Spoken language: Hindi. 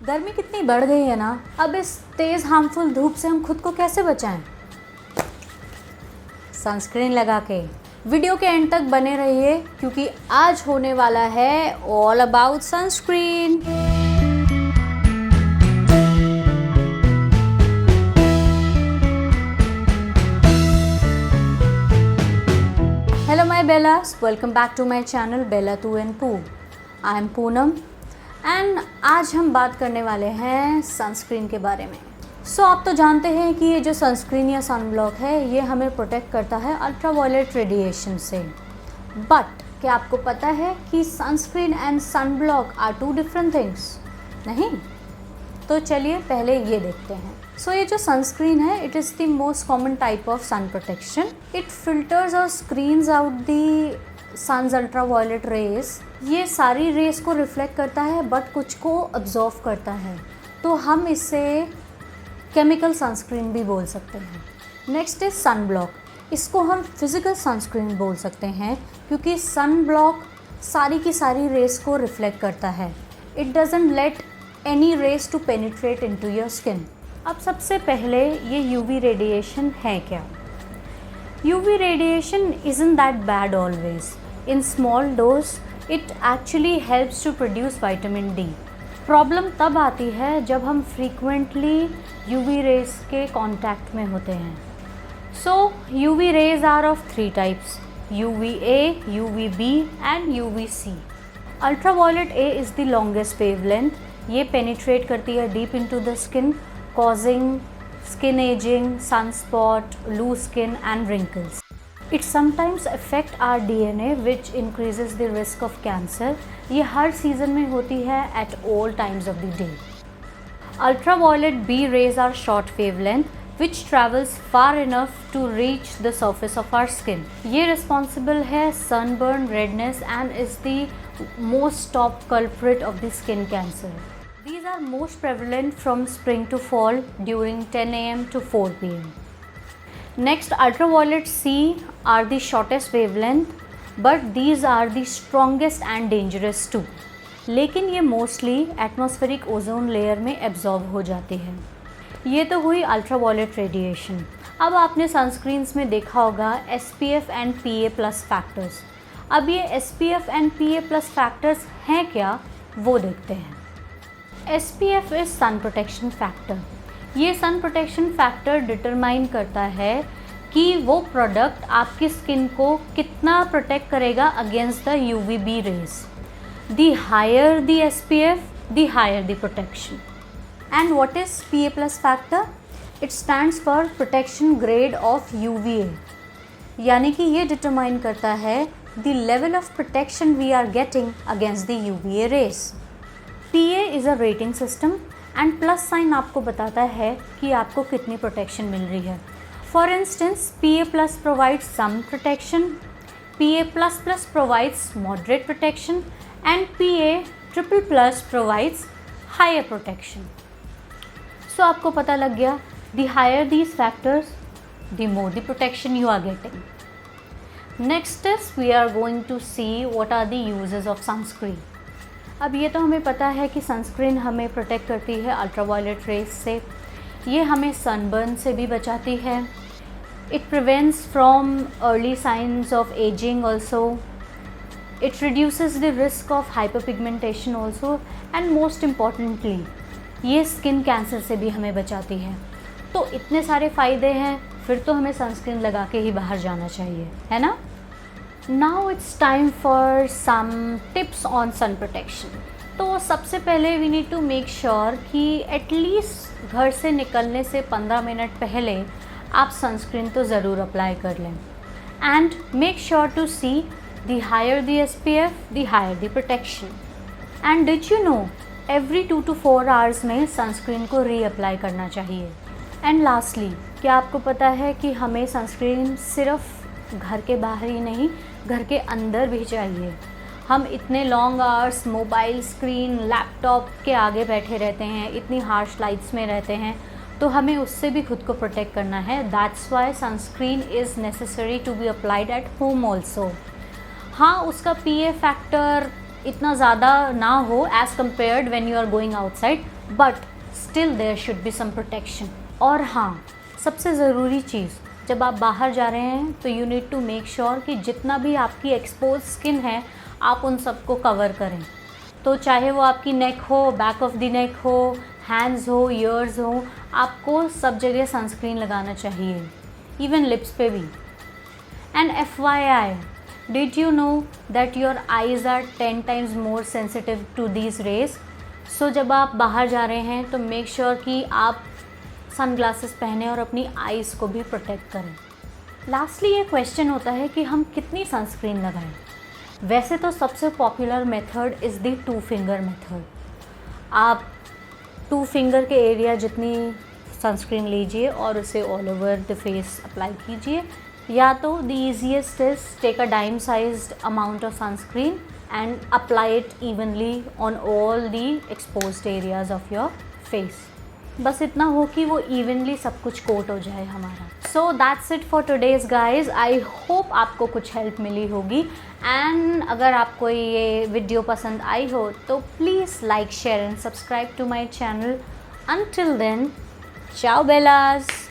गर्मी कितनी बढ़ गई है ना, अब इस तेज़ हार्मफुल धूप से हम खुद को कैसे बचाएं? सनस्क्रीन लगा के। वीडियो के एंड तक बने रहिए क्योंकि आज होने वाला है all about sunscreen. Hello my bellas, welcome back to my channel Bella two and Poo. I M Poonam and आज हम बात करने वाले हैं सनस्क्रीन के बारे में। आप तो जानते हैं कि ये जो सनस्क्रीन या सनब्लॉक है ये हमें प्रोटेक्ट करता है अल्ट्रावायलेट रेडिएशन से। बट क्या आपको पता है कि sunscreen and sunblock are two different things? नहीं? तो चलिए पहले ये देखते हैं। ये जो सनस्क्रीन है it is the most common type of sun protection. It filters और screens out the sun's ultraviolet rays. ये सारी रेज को रिफ्लेक्ट करता है बट कुछ को अब्जॉर्व करता है, तो हम इसे केमिकल सनस्क्रीन भी बोल सकते हैं। Next is sun block. इसको हम फिज़िकल सनस्क्रीन बोल सकते हैं क्योंकि सन ब्लॉक सारी की सारी रेज को रिफ्लेक्ट करता है। It doesn't let any rays to penetrate into your skin. अब सबसे पहले ये यूवी रेडिएशन है क्या? UV radiation isn't that bad always. In small dose, it actually helps to produce vitamin D. Problem तब आती है जब हम frequently UV rays के कांटेक्ट में होते हैं। UV rays are of 3 types: UVA, UVB and UVC. Ultraviolet A is the longest wavelength. ये penetrate करती है deep into the skin, causing skin aging, sunspot, loose skin and wrinkles. It sometimes affect our DNA which increases the risk of cancer. ये हर सीजन में होती है at all times of the day. Ultraviolet B rays are short wavelength which travels far enough to reach the surface of our skin. ये responsible है sunburn, redness and is the most top culprit of the skin cancer. These are most prevalent from spring to fall during 10 AM to 4 PM. Next, ultraviolet C are the shortest wavelength, but these are the strongest and dangerous too. लेकिन ये mostly atmospheric ozone layer में absorb हो जाती है। ये तो हुई ultraviolet radiation। अब आपने sunscreens में देखा होगा SPF and PA+ factors। अब ये SPF and PA+ factors हैं क्या, वो देखते हैं। SPF is sun protection factor. ये सन प्रोटेक्शन फैक्टर डिटरमाइन करता है कि वो प्रोडक्ट आपकी स्किन को कितना प्रोटेक्ट करेगा against the UVB rays. The higher the SPF, the higher the protection. And what is PA+ factor? It stands for protection grade of UVA। यानी कि ये डिटरमाइन करता है the level of protection we are getting against the UVA rays. PA is a rating system and plus sign आपको बताता है कि आपको कितनी प्रोटेक्शन मिल रही है। For instance PA+ provides some protection, PA++ provides moderate protection and PA++ provides higher protection. आपको पता लग गया, the higher these factors the more the protection you are getting. Next is we are going to see what are the uses of sunscreen. अब ये तो हमें पता है कि सनस्क्रीन हमें प्रोटेक्ट करती है अल्ट्रावायलेट रेज से। ये हमें सनबर्न से भी बचाती है। It prevents from early signs of ageing also. It reduces the risk of hyperpigmentation also and most importantly ये स्किन कैंसर से भी हमें बचाती है। तो इतने सारे फ़ायदे हैं, फिर तो हमें सनस्क्रीन लगा के ही बाहर जाना चाहिए, है ना? Now it's time for some tips on sun protection. तो सबसे पहले we need to make sure कि एटलीस्ट घर से निकलने से 15 मिनट पहले आप सनस्क्रीन तो ज़रूर अप्लाई कर लें। And make sure to see the higher the SPF, the higher the protection. And did you know every 2 to 4 hours में सनस्क्रीन को रीअप्लाई करना चाहिए। एंड लास्टली, क्या आपको पता है कि हमें सनस्क्रीन सिर्फ घर के बाहर ही नहीं, घर के अंदर भी चाहिए। हम इतने long hours mobile screen, laptop के आगे बैठे रहते हैं, इतनी हार्श लाइट्स में रहते हैं, तो हमें उससे भी खुद को प्रोटेक्ट करना है। That's why sunscreen is necessary to be applied at home also. हाँ, उसका PA फैक्टर इतना ज़्यादा ना हो as compared when you are going outside, but still there should be some protection. और हाँ, सबसे ज़रूरी चीज़, जब आप बाहर जा रहे हैं तो you need to make sure कि जितना भी आपकी एक्सपोज स्किन है आप उन सबको कवर करें। तो चाहे वो आपकी नेक हो, बैक ऑफ द नेक हो, हैंड्स हो, ईयर्स हो, आपको सब जगह सनस्क्रीन लगाना चाहिए, इवन लिप्स पे भी। And FYI, did you know that your eyes are 10 times more sensitive to these rays? So जब आप बाहर जा रहे हैं तो मेक श्योर कि आप सन ग्लासेस पहने और अपनी आईज़ को भी प्रोटेक्ट करें। लास्टली ये क्वेश्चन होता है कि हम कितनी सनस्क्रीन लगाएं। वैसे तो सबसे popular method is the 2 finger method. आप 2 finger के एरिया जितनी सनस्क्रीन लीजिए और उसे all over the face apply कीजिए, या तो the easiest is take a dime sized amount of sunscreen and apply it evenly on all the exposed areas of your face. बस इतना हो कि वो इवनली सब कुछ कोट हो जाए हमारा। So that's it for today's guys. I hope आपको कुछ हेल्प मिली होगी, एंड अगर आपको ये वीडियो पसंद आई हो तो please like, share and subscribe to my channel. Until then, ciao bellas!